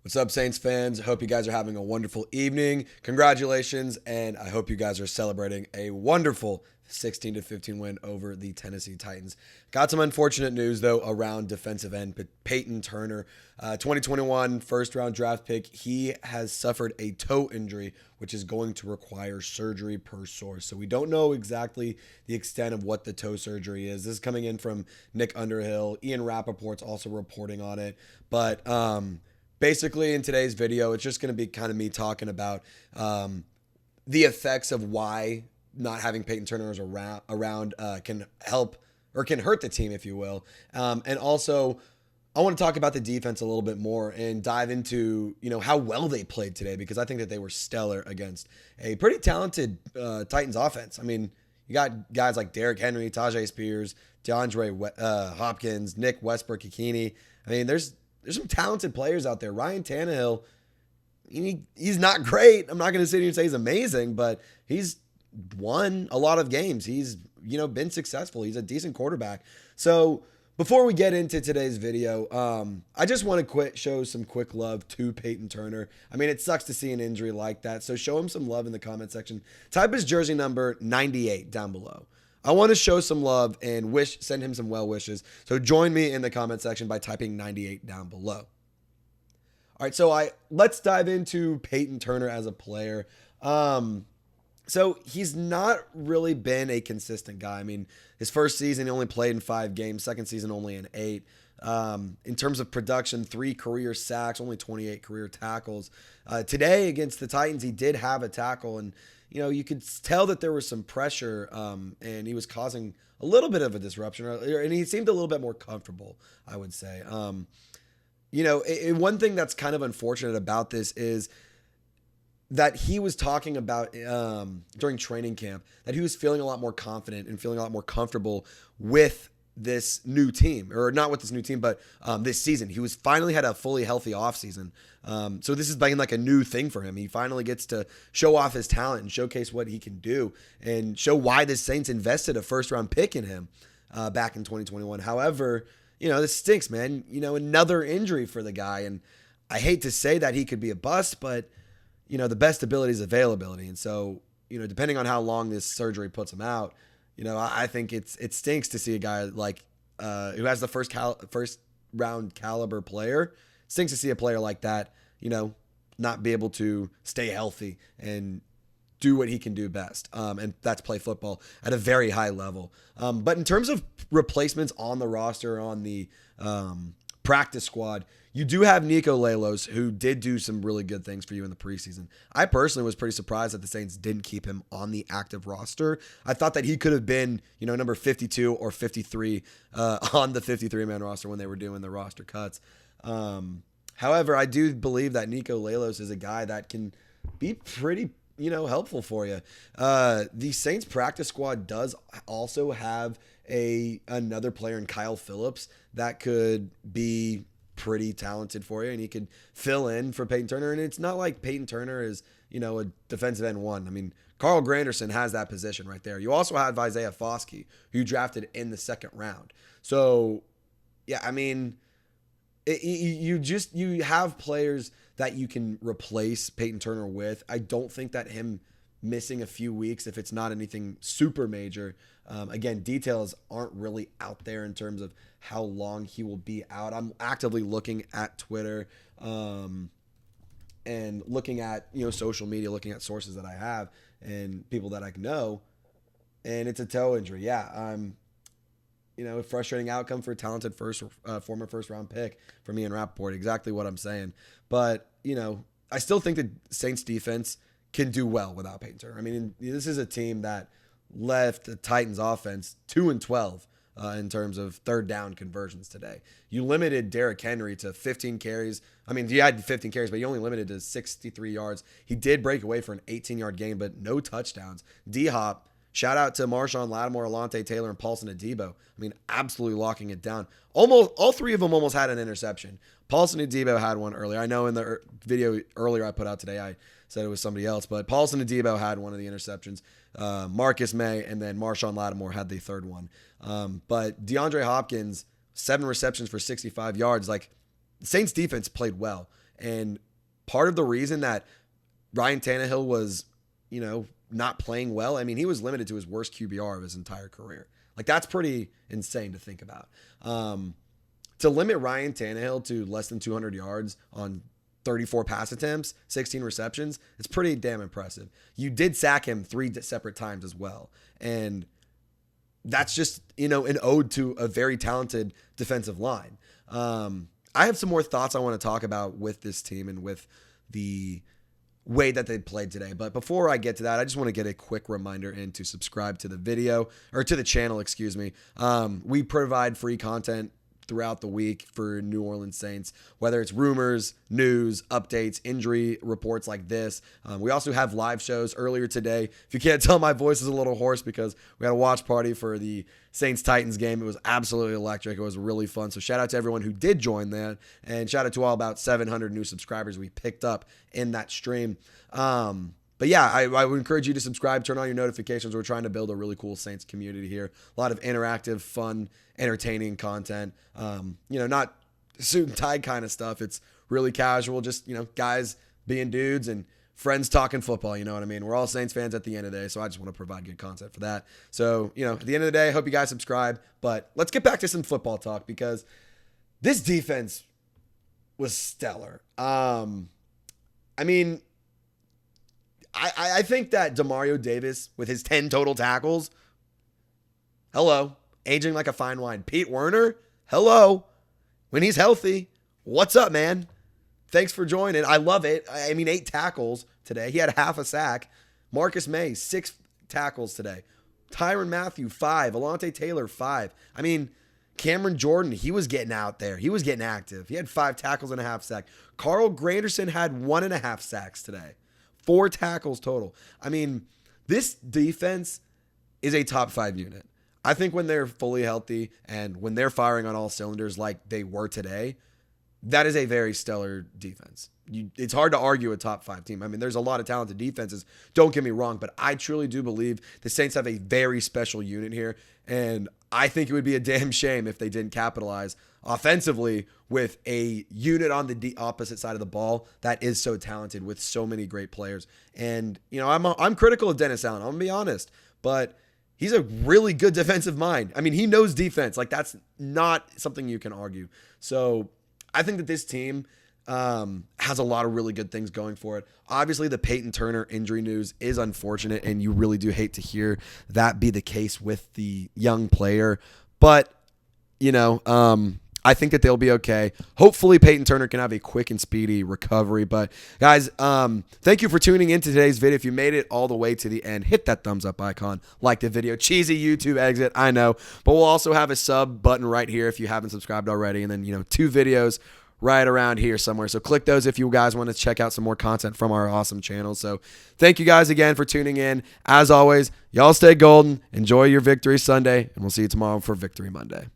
What's up, Saints fans? I hope you guys are having a wonderful evening. Congratulations, and I hope you guys are celebrating a wonderful 16-15 win over the Tennessee Titans. Got some unfortunate news, though, around defensive end Payton Turner, 2021 first-round draft pick. He has suffered a toe injury, which is going to require surgery per source. So we don't know exactly the extent of what the toe surgery is. This is coming in from Nick Underhill. Ian Rapoport's also reporting on it. But basically, in today's video, it's just going to be kind of me talking about the effects of why not having Payton Turner around can help or can hurt the team, if you will. And also, I want to talk about the defense a little bit more and dive into, how well they played today, because I think that they were stellar against a pretty talented Titans offense. I mean, you got guys like Derrick Henry, Tajay Spears, DeAndre Hopkins, Nick Westbrook-Ikini. I mean, there's some talented players out there. Ryan Tannehill, he's not great. I'm not going to sit here and say he's amazing, but he's won a lot of games. He's, been successful. He's a decent quarterback. So before we get into today's video, I just want to show some quick love to Payton Turner. I mean, it sucks to see an injury like that. So show him some love in the comment section. Type his jersey number 98 down below. I want to show some love and send him some well wishes. So join me in the comment section by typing 98 down below. All right, so let's dive into Payton Turner as a player. So he's not really been a consistent guy. I mean, his first season, he only played in 5 games. Second season, only in 8. In terms of production, 3 career sacks, only 28 career tackles. Today against the Titans, he did have a tackle, and you could tell that there was some pressure, and he was causing a little bit of a disruption, and he seemed a little bit more comfortable, I would say. One thing that's kind of unfortunate about this is that he was talking about during training camp that he was feeling a lot more confident and feeling a lot more comfortable with this new team, or not with this new team, but this season. He was finally had a fully healthy offseason. So this is like a new thing for him. He finally gets to show off his talent and showcase what he can do and show why the Saints invested a first-round pick in him back in 2021. However, this stinks, man. Another injury for the guy. And I hate to say that he could be a bust, but the best ability is availability. And so, depending on how long this surgery puts him out, I think it stinks to see a guy like who has the first round caliber player. It stinks to see a player like that, not be able to stay healthy and do what he can do best. And that's play football at a very high level. But in terms of replacements on the roster, on the practice squad, you do have Niko Lalos, who did do some really good things for you in the preseason. I personally was pretty surprised that the Saints didn't keep him on the active roster. I thought that he could have been, number 52 or 53 on the 53-man roster when they were doing the roster cuts. However, I do believe that Niko Lalos is a guy that can be pretty, helpful for you. The Saints practice squad does also have another player in Kyle Phillips that could be pretty talented for you, and he could fill in for Payton Turner. And it's not like Payton Turner is, a defensive end one. I mean, Carl Granderson has that position right there. You also have Isaiah Foskey, who you drafted in the 2nd round. So, yeah, I mean, you have players that you can replace Payton Turner with. I don't think that him missing a few weeks, if it's not anything super major, again, details aren't really out there in terms of how long he will be out. I'm actively looking at Twitter and looking at social media, looking at sources that I have and people that I know, and it's a toe injury. Yeah, a frustrating outcome for a talented former first-round pick from Ian Rapoport. Exactly what I'm saying. But, I still think the Saints defense can do well without Payton Turner. I mean, this is a team that left the Titans offense 2-12 in terms of third down conversions today. You limited Derrick Henry to 15 carries. I mean, he had 15 carries, but you only limited to 63 yards. He did break away for an 18-yard gain, but no touchdowns. D-Hop, shout out to Marshawn Lattimore, Alontae Taylor, and Paulson Adebo. I mean, absolutely locking it down. Almost all 3 of them almost had an interception. Paulson Adebo had one earlier. I know in the video earlier I put out today, I said it was somebody else, but Paulson Adebo had one of the interceptions. Marcus May and then Marshawn Lattimore had the 3rd one. But DeAndre Hopkins, 7 receptions for 65 yards. Like, the Saints defense played well. And part of the reason that Ryan Tannehill was, not playing well, I mean, he was limited to his worst QBR of his entire career. Like, that's pretty insane to think about. To limit Ryan Tannehill to less than 200 yards on 34 pass attempts, 16 receptions, it's pretty damn impressive. You did sack him 3 separate times as well. And that's just, an ode to a very talented defensive line. I have some more thoughts I want to talk about with this team and with the way that they played today. But before I get to that, I just want to get a quick reminder in to subscribe to the video, or to the channel, excuse me. We provide free content throughout the week for New Orleans Saints, whether it's rumors, news, updates, injury reports like this. We also have live shows earlier today. If you can't tell, my voice is a little hoarse because we had a watch party for the Saints-Titans game. It was absolutely electric. It was really fun. So shout out to everyone who did join that, and shout out to all about 700 new subscribers we picked up in that stream. But yeah, I would encourage you to subscribe, turn on your notifications. We're trying to build a really cool Saints community here. A lot of interactive, fun, entertaining content. Not suit and tie kind of stuff. It's really casual, just, guys being dudes and friends talking football. You know what I mean? We're all Saints fans at the end of the day, so I just want to provide good content for that. So, at the end of the day, I hope you guys subscribe. But let's get back to some football talk, because this defense was stellar. I think that Demario Davis, with his 10 total tackles, hello, aging like a fine wine. Pete Werner, hello, when he's healthy, what's up, man? Thanks for joining. I love it. 8 tackles today. He had half a sack. Marcus May, 6 tackles today. Tyrann Mathieu, 5. Alontae Taylor, 5. Cameron Jordan, he was getting out there. He was getting active. He had 5 tackles and a half sack. Carl Granderson had 1.5 sacks today. 4 tackles total. This defense is a top 5 unit. I think when they're fully healthy and when they're firing on all cylinders like they were today, that is a very stellar defense. It's hard to argue a top 5 team. There's a lot of talented defenses, don't get me wrong, but I truly do believe the Saints have a very special unit here, and I think it would be a damn shame if they didn't capitalize offensively with a unit on the opposite side of the ball that is so talented with so many great players. And, I'm critical of Dennis Allen, I'm going to be honest, but he's a really good defensive mind. He knows defense. That's not something you can argue. So I think that this team has a lot of really good things going for it. Obviously, the Payton Turner injury news is unfortunate, and you really do hate to hear that be the case with the young player. But, I think that they'll be okay. Hopefully, Payton Turner can have a quick and speedy recovery. But, guys, thank you for tuning into today's video. If you made it all the way to the end, hit that thumbs up icon, like the video. Cheesy YouTube exit, I know. But we'll also have a sub button right here if you haven't subscribed already. And then, 2 videos right around here somewhere. So click those if you guys want to check out some more content from our awesome channel. So thank you guys again for tuning in. As always, y'all stay golden. Enjoy your Victory Sunday, and we'll see you tomorrow for Victory Monday.